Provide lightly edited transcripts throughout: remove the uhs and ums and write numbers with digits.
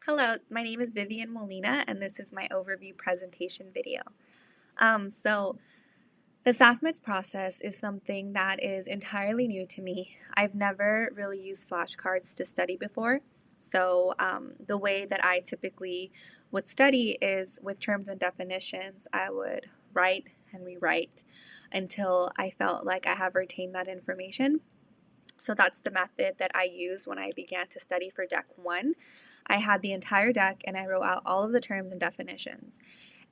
Hello, my name is Vivian Molina, and this is my overview presentation video. So the SAFMEDS process is something that is entirely new to me. I've never really used flashcards to study before. So the way that I typically would study is with terms and definitions. I would write and rewrite until I felt like I have retained that information. So that's the method that I used when I began to study for Deck 1. I had the entire deck and I wrote out all of the terms and definitions.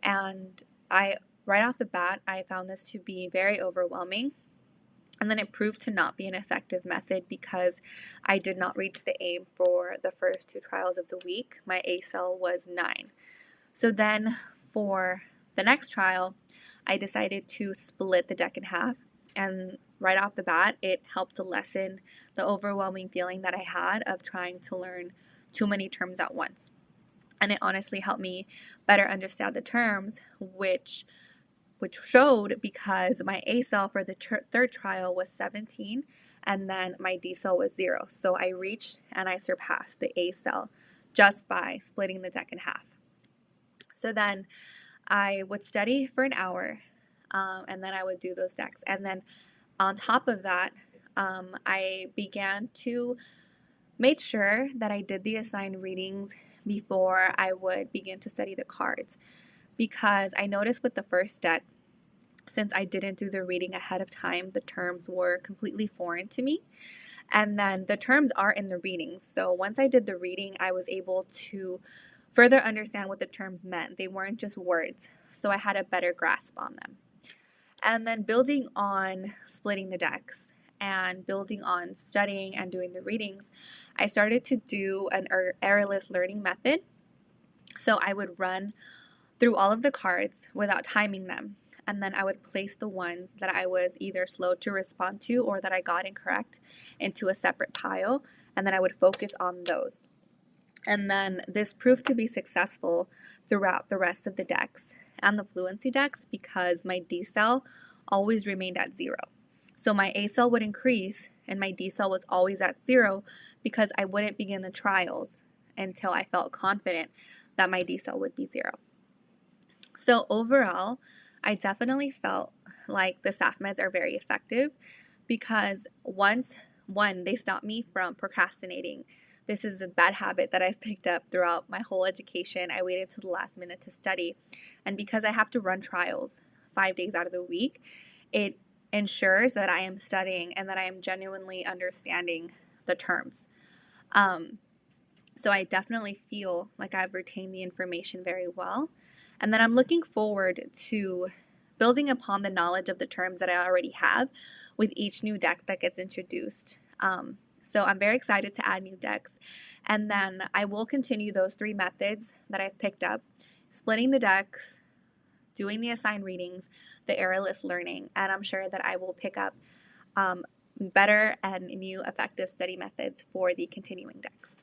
And right off the bat, I found this to be very overwhelming. And then it proved to not be an effective method because I did not reach the aim for the first two trials of the week. My ACEL was 9. So then for the next trial, I decided to split the deck in half. And right off the bat, it helped to lessen the overwhelming feeling that I had of trying to learn too many terms at once. And it honestly helped me better understand the terms, which showed because my ACEL for the third trial was 17 and then my DCEL was 0. So I reached and I surpassed the ACEL just by splitting the deck in half. So then I would study for an hour and then I would do those decks. And then on top of that, I began to make sure that I did the assigned readings before I would begin to study the cards. Because I noticed with the first deck, since I didn't do the reading ahead of time, the terms were completely foreign to me. And then the terms are in the readings. So once I did the reading, I was able to further understand what the terms meant. They weren't just words. So I had a better grasp on them. And then building on splitting the decks and building on studying and doing the readings, I started to do an errorless learning method. So I would run through all of the cards without timing them. And then I would place the ones that I was either slow to respond to or that I got incorrect into a separate pile. And then I would focus on those. And then this proved to be successful throughout the rest of the decks and the fluency decks because my DCEL always remained at 0. So my ACEL would increase and my DCEL was always at 0 because I wouldn't begin the trials until I felt confident that my DCEL would be 0. So overall, I definitely felt like the SAFMEDs are very effective because one, they stop me from procrastinating. This is a bad habit that I've picked up throughout my whole education. I waited to the last minute to study. And because I have to run trials 5 days out of the week, it ensures that I am studying and that I am genuinely understanding the terms. So I definitely feel like I've retained the information very well. And then I'm looking forward to building upon the knowledge of the terms that I already have with each new deck that gets introduced. So I'm very excited to add new decks. And then I will continue those 3 methods that I've picked up, splitting the decks, doing the assigned readings, the errorless learning, and I'm sure that I will pick up better and new effective study methods for the continuing decks.